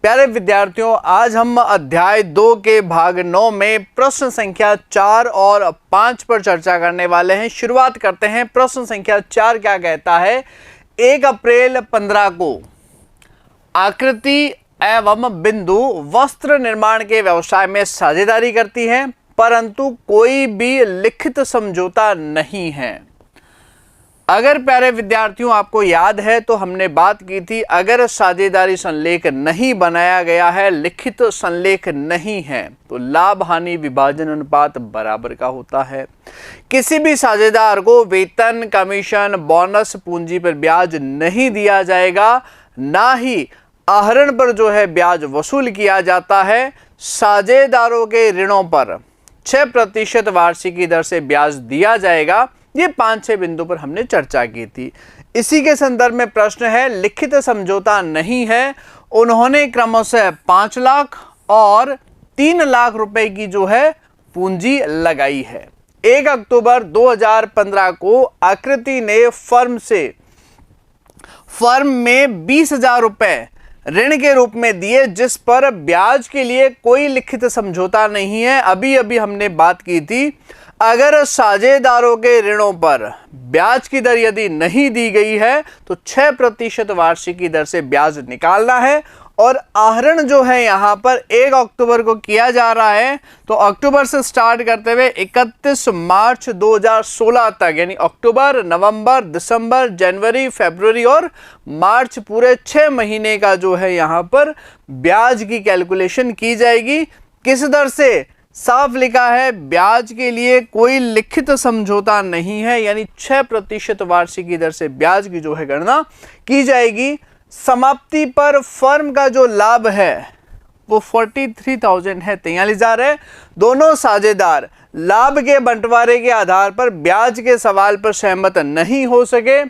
प्यारे विद्यार्थियों, आज हम अध्याय 2 के भाग 9 में प्रश्न संख्या 4 और 5 पर चर्चा करने वाले हैं। शुरुआत करते हैं। प्रश्न संख्या 4 क्या कहता है? 1 अप्रैल 15 को आकृति एवं बिंदु वस्त्र निर्माण के व्यवसाय में साझेदारी करती है, परंतु कोई भी लिखित समझौता नहीं है। अगर प्यारे विद्यार्थियों आपको याद है तो हमने बात की थी, अगर साझेदारी संलेख नहीं बनाया गया है, लिखित संलेख नहीं है, तो लाभ हानि विभाजन अनुपात बराबर का होता है। किसी भी साझेदार को वेतन, कमीशन, बोनस, पूंजी पर ब्याज नहीं दिया जाएगा, ना ही आहरण पर जो है ब्याज वसूल किया जाता है। साझेदारों के ऋणों पर 6% वार्षिकी दर से ब्याज दिया जाएगा। ये 5-6 बिंदु पर हमने चर्चा की थी। इसी के संदर्भ में प्रश्न है, लिखित समझौता नहीं है। उन्होंने क्रमशः 5 लाख और 3 लाख रुपए की जो है पूंजी लगाई है। 1 अक्टूबर 2015 को आकृति ने फर्म में 20,000 रुपए ऋण के रूप में दिए, जिस पर ब्याज के लिए कोई लिखित समझौता नहीं है। अभी हमने बात की थी, अगर साझेदारों के ऋणों पर ब्याज की दर यदि नहीं दी गई है तो 6% वार्षिकी दर से ब्याज निकालना है। और आहरण जो है यहाँ पर 1 अक्टूबर को किया जा रहा है, तो अक्टूबर से स्टार्ट करते हुए 31 मार्च 2016 तक, यानी अक्टूबर, नवंबर, दिसंबर, जनवरी, फरवरी और मार्च, पूरे 6 महीने का जो है यहाँ पर ब्याज की कैलकुलेशन की जाएगी। किस दर से? साफ लिखा है, ब्याज के लिए कोई लिखित समझौता नहीं है, यानी 6% वार्षिकी दर से ब्याज की जो है गणना की जाएगी। समाप्ति पर फर्म का जो लाभ है वो 43,000 है, 43,000 है। दोनों साझेदार लाभ के बंटवारे के आधार पर ब्याज के सवाल पर सहमत नहीं हो सके।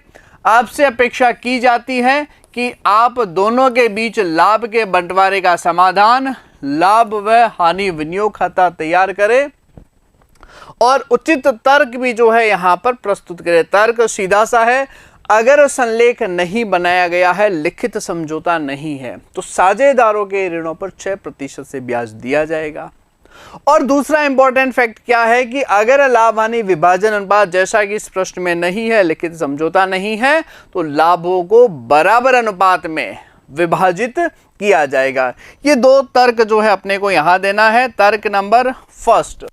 आपसे अपेक्षा की जाती है कि आप दोनों के बीच लाभ के बंटवारे का समाधान, लाभ व हानि विनियोग खाता तैयार करें और उचित तर्क भी जो है यहाँ पर प्रस्तुत करें। तर्क सीधा सा है, अगर संलेख नहीं बनाया गया है, लिखित समझौता नहीं है, तो साझेदारों के ऋणों पर 6% से ब्याज दिया जाएगा। और दूसरा इंपॉर्टेंट फैक्ट क्या है कि अगर लाभ हानि विभाजन अनुपात, जैसा कि इस प्रश्न में नहीं है, लिखित समझौता नहीं है, तो लाभों को बराबर अनुपात में विभाजित किया जाएगा। ये 2 तर्क जो है अपने को यहां देना है। तर्क नंबर फर्स्ट,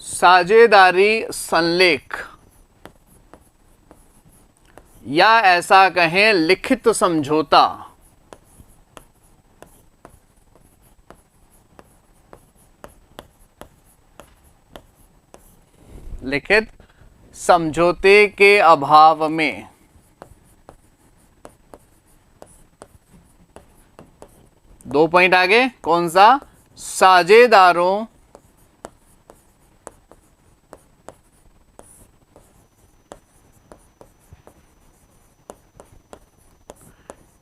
साझेदारी संलेख या ऐसा कहें लिखित समझौता लिखित समझौते के अभाव में दो पॉइंट आगे, कौन सा? साझेदारों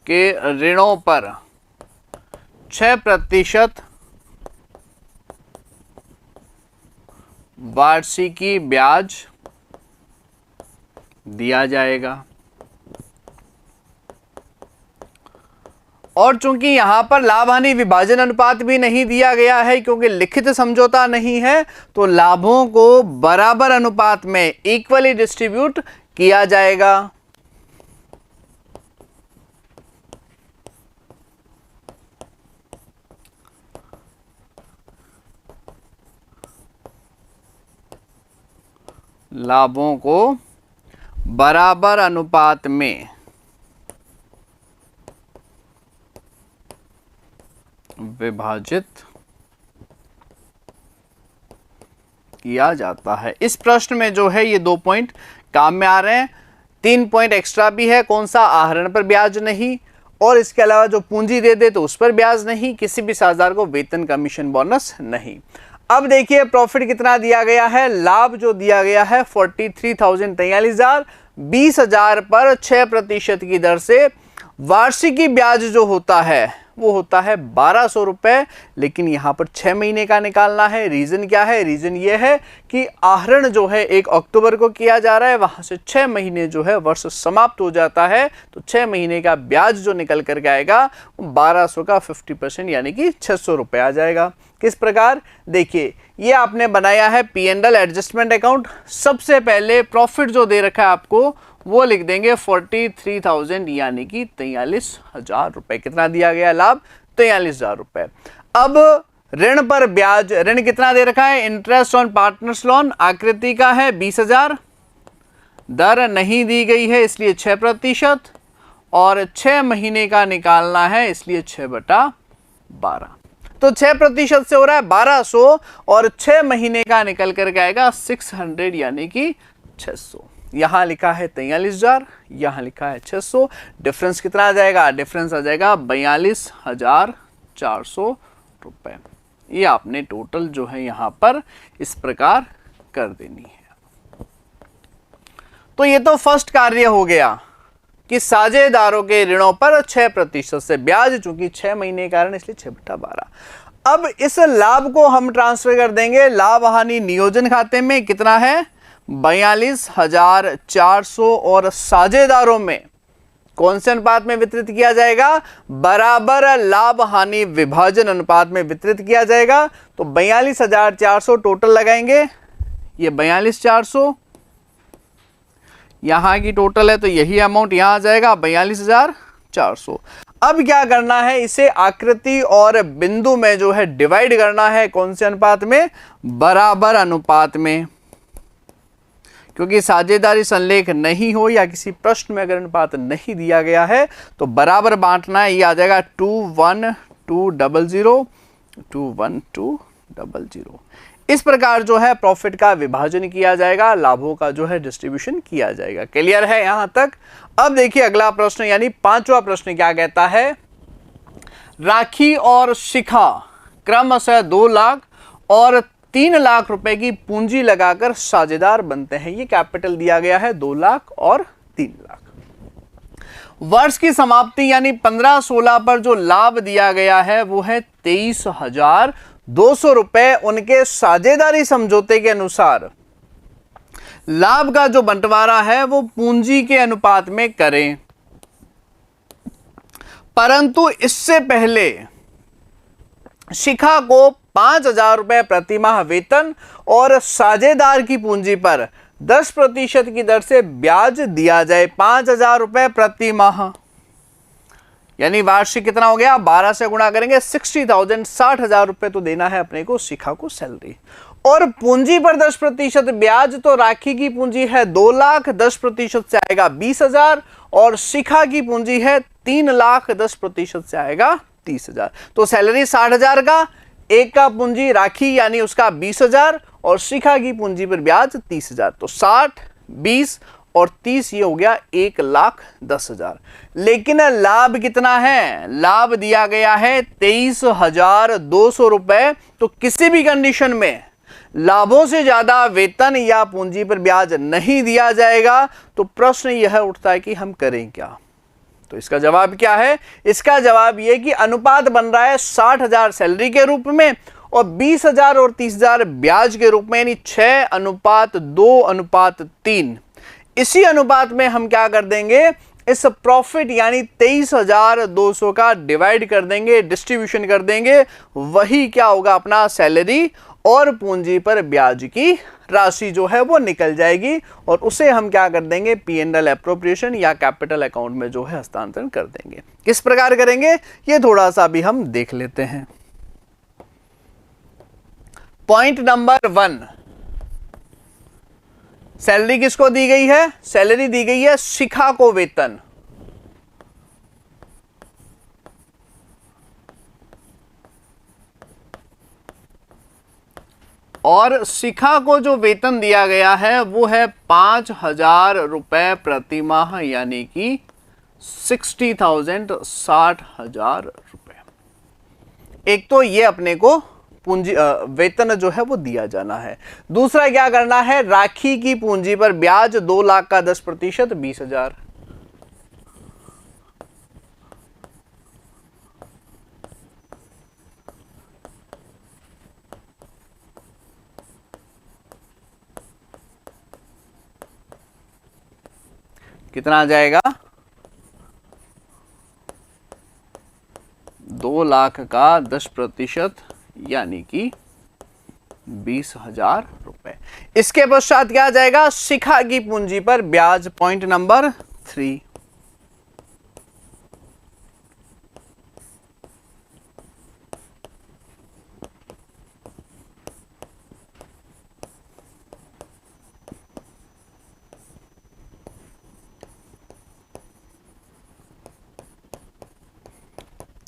के ऋणों पर 6% वार्षिकी ब्याज दिया जाएगा। और चूंकि यहां पर लाभ हानि विभाजन अनुपात भी नहीं दिया गया है, क्योंकि लिखित समझौता नहीं है, तो लाभों को बराबर अनुपात में इक्वली डिस्ट्रीब्यूट किया जाएगा। लाभों को बराबर अनुपात में विभाजित किया जाता है। इस प्रश्न में जो है ये 2 पॉइंट काम में आ रहे हैं। 3 पॉइंट एक्स्ट्रा भी है। कौन सा? आहरण पर ब्याज नहीं, और इसके अलावा जो पूंजी दे दे तो उस पर ब्याज नहीं, किसी भी साझेदार को वेतन, कमीशन, बोनस नहीं। अब देखिए प्रॉफिट कितना दिया गया है। लाभ जो दिया गया है 43,000, 43,000, 20,000 पर 6% की दर से वार्षिकी ब्याज जो होता है वो होता है 1200 रुपए, लेकिन यहाँ पर 6 महीने का निकालना है। रीज़न क्या है? रीज़न ये है कि आहरण जो है 1 अक्टूबर को किया जा रहा है, वहाँ से 6 महीने जो है वर्ष समाप्त हो जाता है, तो 6 महीने का ब्याज जो निकल करके आएगा 1200 का 50% यानी कि 600 रुपये आ जाएगा। किस प्रकार? देखिए, ये आपने बनाया है P&L एडजस्टमेंट अकाउंट। सबसे पहले प्रॉफिट जो दे रखा है आपको वो लिख देंगे 43,000 यानी कि 43,000 रुपए। कितना दिया गया लाभ? 43,000 रुपए। अब ऋण पर ब्याज, ऋण कितना दे रखा है? इंटरेस्ट ऑन पार्टनर्स लोन आकृति का है 20,000, दर नहीं दी गई है इसलिए 6% और 6 महीने का निकालना है इसलिए 6/12। तो 6% से हो रहा है 1200 और 6 महीने का निकल करके आएगा 600 यानी कि 600। यहां लिखा है 43,000, यहां लिखा है 600। डिफरेंस कितना आ जाएगा? डिफरेंस आ जाएगा 42,400 रुपए। ये आपने टोटल जो है यहां पर इस प्रकार कर देनी है। तो ये तो फर्स्ट कार्य हो गया कि साझेदारों के ऋणों पर 6% से ब्याज, चूंकि 6 महीने का ऋण इसलिए 6/12। अब इस लाभ को हम ट्रांसफर कर देंगे लाभ हानि नियोजन खाते में। कितना है? 42,400 और साझेदारों में कौन से अनुपात में वितरित किया जाएगा? बराबर लाभ हानि विभाजन अनुपात में वितरित किया जाएगा। तो 42,400 टोटल लगाएंगे, ये 42,400 यहां की टोटल है, तो यही अमाउंट यहां आ जाएगा 42,400। अब क्या करना है? इसे आकृति और बिंदु में जो है डिवाइड करना है। कौन से अनुपात में? बराबर अनुपात में। क्योंकि साझेदारी संलेख नहीं हो या किसी प्रश्न में अगर अनुपात नहीं दिया गया है तो बराबर बांटना है। ये आ जाएगा 2:1:2:0 2:1:2:0। इस प्रकार जो है प्रॉफिट का विभाजन किया जाएगा, लाभों का जो है डिस्ट्रीब्यूशन किया जाएगा। क्लियर है यहां तक? अब देखिए अगला प्रश्न यानी 5वां प्रश्न क्या कहता है? राखी और शिखा क्रमशः 2 लाख और 3 लाख रुपए की पूंजी लगाकर साझेदार बनते हैं। ये कैपिटल दिया गया है 2 लाख और 3 लाख। वर्ष की समाप्ति यानी 15/16 पर जो लाभ दिया गया है वो है 23,200 रुपए। उनके साझेदारी समझौते के अनुसार लाभ का जो बंटवारा है वो पूंजी के अनुपात में करें, परंतु इससे पहले शिखा को 5,000 रुपए प्रति माह वेतन और साझेदार की पूंजी पर 10% की दर से ब्याज दिया जाए। 5,000 रुपए प्रति माह यानी वार्षिक कितना हो गया? 12 से गुणा करेंगे 60,000, 60,000 रुपए तो देना है अपने को शिखा को सैलरी। और पूंजी पर 10% ब्याज, तो राखी की पूंजी है 2 लाख, 10% से आएगा 20,000 और शिखा की पूंजी है 3 लाख, 10% से आएगा 30,000। तो सैलरी 60,000 का, एक का पूंजी राखी यानी उसका 20,000 और शिखा की पूंजी पर ब्याज 30,000। तो 60, 20 और 30 ये हो गया 1,10,000। लेकिन लाभ कितना है? लाभ दिया गया है 23,200 रुपए। तो किसी भी कंडीशन में लाभों से ज्यादा वेतन या पूंजी पर ब्याज नहीं दिया जाएगा। तो प्रश्न यह उठता है कि हम करें क्या? तो इसका जवाब क्या है? इसका जवाब यह कि अनुपात बन रहा है 60,000 सैलरी के रूप में और 20,000 और 30,000 ब्याज के रूप में, यानी 6:2:3। इसी अनुपात में हम क्या कर देंगे? इस प्रॉफिट यानी 23,200 का डिवाइड कर देंगे, डिस्ट्रीब्यूशन कर देंगे। वही क्या होगा? अपना सैलरी और पूंजी पर ब्याज की राशि जो है वो निकल जाएगी और उसे हम क्या कर देंगे? P&L एप्रोप्रिएशन या कैपिटल अकाउंट में जो है हस्तांतरण कर देंगे। किस प्रकार करेंगे ये थोड़ा सा भी हम देख लेते हैं। पॉइंट नंबर 1, सैलरी किसको दी गई है? सैलरी दी गई है शिखा को वेतन। और शिखा को जो वेतन दिया गया है वो है 5,000 रुपए प्रति माह यानी कि 60,000, 60,000 रुपए। एक तो ये अपने को पूंजी वेतन जो है वो दिया जाना है। दूसरा क्या करना है? राखी की पूंजी पर ब्याज 2 लाख का 10% 20,000। कितना आ जाएगा? 2 लाख का 10% यानी कि 20,000 रुपए। इसके पश्चात क्या आ जाएगा? शिखा की पूंजी पर ब्याज, पॉइंट नंबर 3।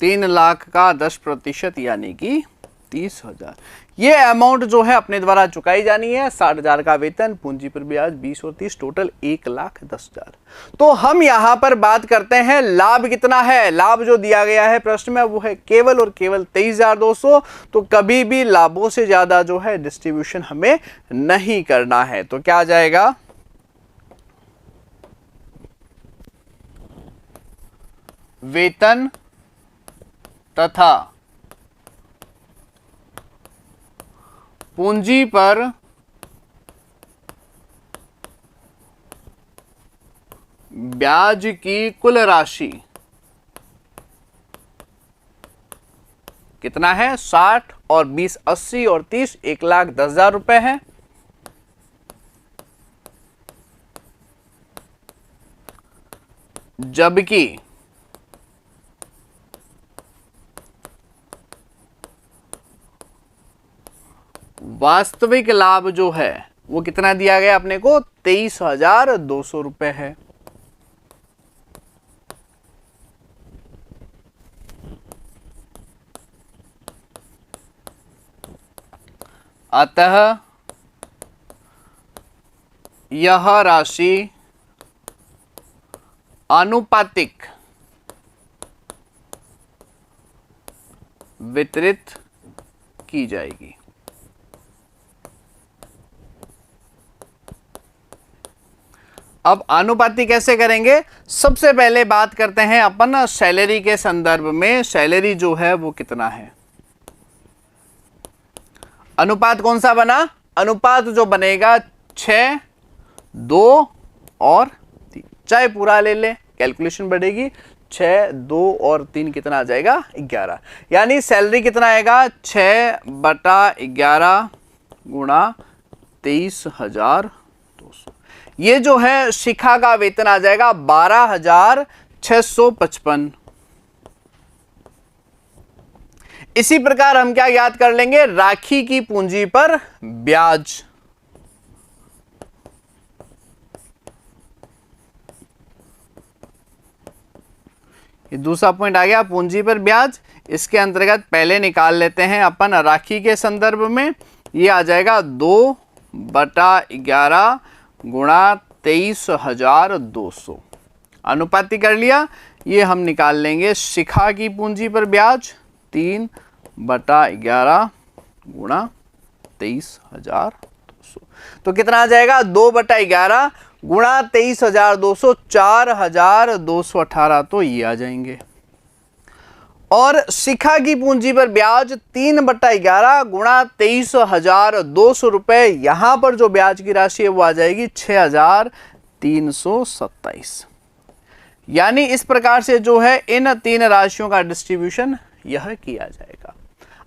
तीन लाख का 10% यानी कि 30,000। ये अमाउंट जो है अपने द्वारा चुकाई जानी है। 60,000 का वेतन, पूंजी पर ब्याज 20 और 30, टोटल 1,10,000। तो हम यहां पर बात करते हैं लाभ कितना है। लाभ जो दिया गया है प्रश्न में वो है केवल और केवल 23,200। तो कभी भी लाभों से ज्यादा जो है डिस्ट्रीब्यूशन हमें नहीं करना है। तो क्या आ जाएगा? वेतन तथा पूंजी पर ब्याज की कुल राशि कितना है? 60 और 20 80 और 30 1,10,000 रुपए है। जबकि वास्तविक लाभ जो है वो कितना दिया गया अपने को? 23,200 रुपए है। अतः यह राशि आनुपातिक वितरित की जाएगी। अब अनुपाती कैसे करेंगे? सबसे पहले बात करते हैं अपन सैलरी के संदर्भ में। सैलरी जो है वो कितना है? अनुपात कौन सा बना? अनुपात जो बनेगा 6, 2 और 3। चाहे पूरा ले ले, कैलकुलेशन बढ़ेगी। 6, 2 और 3 कितना आ जाएगा? 11। यानी सैलरी कितना आएगा? 6/11 गुणा 23,200। ये जो है शिखा का वेतन आ जाएगा 12,655। इसी प्रकार हम क्या याद कर लेंगे? राखी की पूंजी पर ब्याज। ये दूसरा पॉइंट आ गया, पूंजी पर ब्याज। इसके अंतर्गत पहले निकाल लेते हैं अपन राखी के संदर्भ में। ये आ जाएगा 2/11 गुणा 23,200। अनुपाती कर लिया। ये हम निकाल लेंगे शिखा की पूंजी पर ब्याज 3/11 गुणा 23,200। तो कितना आ जाएगा? 2/11 गुणा 23,200, 4,218। तो ये आ जाएंगे। और शिखा की पूंजी पर ब्याज 3/11 गुणा 23,200 रुपए। यहां पर जो ब्याज की राशि है वो आ जाएगी 6,327। यानी इस प्रकार से जो है इन 3 राशियों का डिस्ट्रीब्यूशन यह किया जाएगा।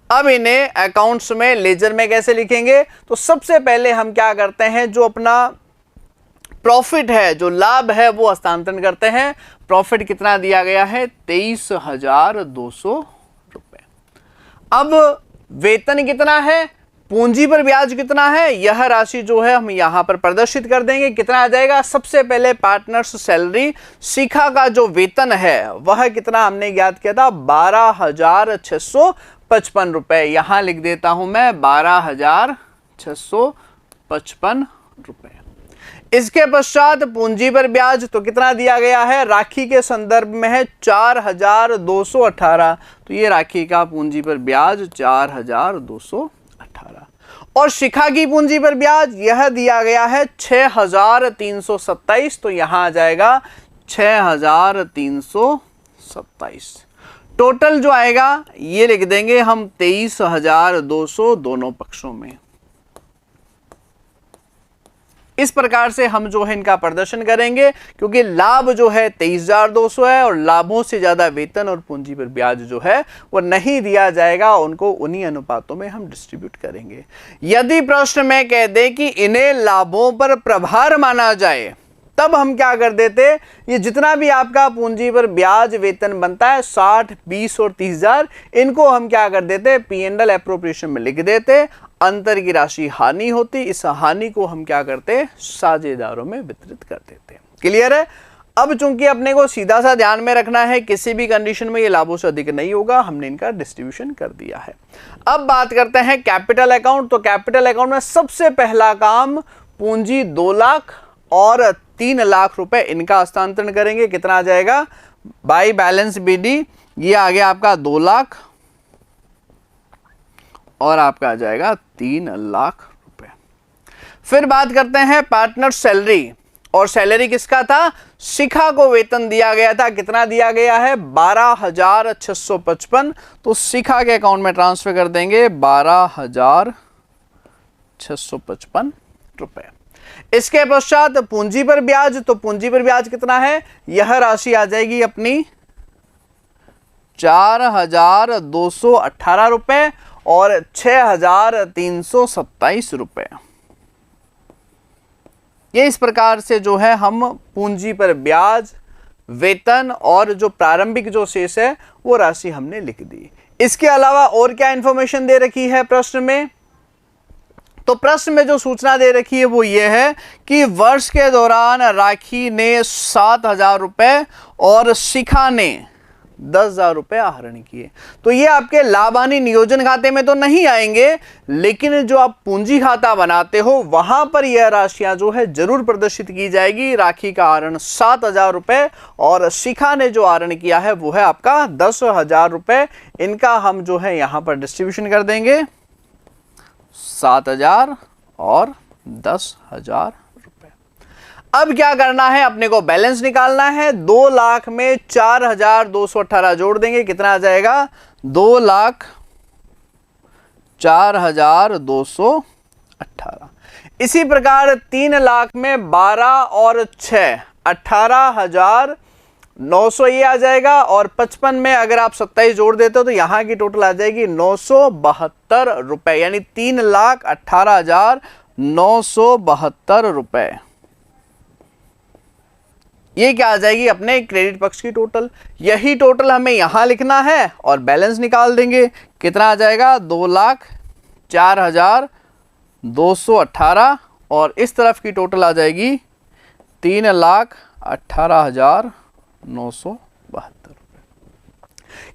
अब इन्हें अकाउंट्स में, लेजर में कैसे लिखेंगे? तो सबसे पहले हम क्या करते हैं, जो अपना प्रॉफिट है, जो लाभ है, वो हस्तांतरण करते हैं। प्रॉफिट कितना दिया गया है? 23,200 रुपए। अब वेतन कितना है, पूंजी पर ब्याज कितना है, यह राशि जो है हम यहां पर प्रदर्शित कर देंगे। कितना आ जाएगा? सबसे पहले पार्टनर्स सैलरी, शिखा का जो वेतन है वह कितना हमने ज्ञात किया था? 12,655 रुपए। यहां लिख देता हूं मैं 12,655 रुपए। इसके पश्चात पूंजी पर ब्याज तो कितना दिया गया है? राखी के संदर्भ में है 4,218। तो ये राखी का पूंजी पर ब्याज 4,218। और शिखा की पूंजी पर ब्याज यह दिया गया है 6,327। तो यहां आ जाएगा 6,327। टोटल जो आएगा ये लिख देंगे हम 23,200 दोनों पक्षों में। इस प्रकार से हम जो है इनका प्रदर्शन करेंगे, क्योंकि लाभ जो है 23,200 है और लाभों से ज्यादा वेतन और पूंजी पर ब्याज जो है वो नहीं दिया जाएगा, उनको उन्हीं अनुपातों में हम डिस्ट्रीब्यूट करेंगे। यदि प्रश्न में कह दे कि इन्हें लाभों पर प्रभार माना जाए, तब हम क्या कर देते, ये जितना भी आपका पूंजी पर ब्याज वेतन बनता है 60, 20 और 30,000, इनको हम क्या कर देते, P&L एप्रोप्रिएशन में लिख देते, अंतर की राशि हानि होती, इस हानि को हम क्या करते, साझेदारों में वितरित कर देते। क्लियर है? अब चूंकि अपने को सीधा सा ध्यान में रखना है, किसी भी कंडीशन में ये लाभों से अधिक नहीं होगा, हमने इनका डिस्ट्रीब्यूशन कर दिया है। अब बात करते हैं कैपिटल अकाउंट। तो कैपिटल अकाउंट में सबसे पहला काम, पूंजी 2 लाख और 3 लाख रुपए इनका हस्तांतरण करेंगे। कितना आ जाएगा, बाई बैलेंस BD ये आ गया आपका 2 लाख और आपका आ जाएगा 3 लाख रुपए। फिर बात करते हैं पार्टनर सैलरी, और सैलरी किसका था, शिखा को वेतन दिया गया था। कितना दिया गया है, 12,655। तो शिखा के अकाउंट में ट्रांसफर कर देंगे 12,655 रुपए। इसके पश्चात पूंजी पर ब्याज, तो पूंजी पर ब्याज कितना है, यह राशि आ जाएगी अपनी 4,218 रुपए और 6,327 रुपए। ये इस प्रकार से जो है हम पूंजी पर ब्याज, वेतन और जो प्रारंभिक जो शेष है वो राशि हमने लिख दी। इसके अलावा और क्या इंफॉर्मेशन दे रखी है प्रश्न में, तो प्रश्न में जो सूचना दे रखी है वो ये है कि वर्ष के दौरान राखी ने 7,000 रुपए और शिखा ने 10,000 रुपए आहरण किए। तो ये आपके लाभ हानि नियोजन खाते में तो नहीं आएंगे, लेकिन जो आप पूंजी खाता बनाते हो वहां पर यह राशियां जो है जरूर प्रदर्शित की जाएगी। राखी का आहरण 7,000 रुपए और शिखा ने जो आहरण किया है वो है आपका 10,000 रुपए। इनका हम जो है यहां पर डिस्ट्रीब्यूशन कर देंगे, 7,000 और 10,000 रुपए। अब क्या करना है, अपने को बैलेंस निकालना है। 2 लाख में 4,218 जोड़ देंगे, कितना आ जाएगा, 2,04,218। इसी प्रकार 3 लाख में 12 और 6 18,900 ये आ जाएगा, और 55 में अगर आप 27 जोड़ देते हो तो यहां की टोटल आ जाएगी 972 रुपए, यानी 3,18,972 रुपए। ये क्या आ जाएगी, अपने क्रेडिट पक्ष की टोटल। यही टोटल हमें यहां लिखना है और बैलेंस निकाल देंगे। कितना आ जाएगा, 2,04,218 और इस तरफ की टोटल आ जाएगी 3,18,972 रुपए।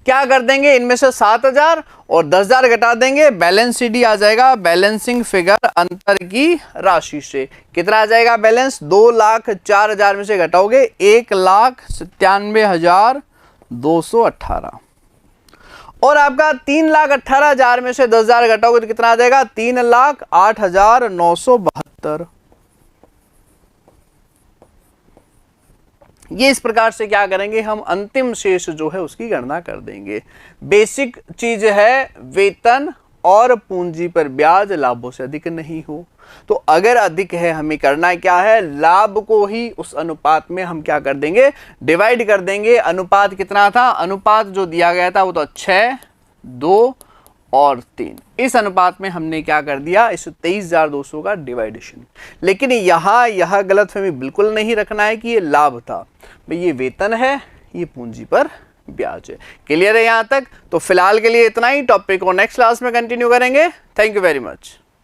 क्या कर देंगे, इनमें से 7,000 और 10,000 घटा देंगे, बैलेंस CD आ जाएगा बैलेंसिंग फिगर अंतर की राशि से। कितना आ जाएगा बैलेंस, 2,04,000 में से घटाओगे 1,97,218 और आपका 3,18,000 में से 10,000 घटाओगे तो कितना आ जाएगा, 3,08,972। ये इस प्रकार से क्या करेंगे, हम अंतिम शेष जो है उसकी गणना कर देंगे। बेसिक चीज है वेतन और पूंजी पर ब्याज लाभों से अधिक नहीं हो। तो अगर अधिक है, हमें करना क्या है, लाभ को ही उस अनुपात में हम क्या कर देंगे, डिवाइड कर देंगे। अनुपात कितना था, अनुपात जो दिया गया था वो तो 6, 2 और 3। इस अनुपात में हमने क्या कर दिया, इस 23,200 का डिवाइडेशन। लेकिन यहाँ यह गलतफहमी बिल्कुल नहीं रखना है कि ये लाभ था, भाई ये वेतन है, ये पूंजी पर ब्याज है। क्लियर है यहाँ तक? तो फिलहाल के लिए इतना ही, टॉपिक को नेक्स्ट क्लास में कंटिन्यू करेंगे। Thank you very much.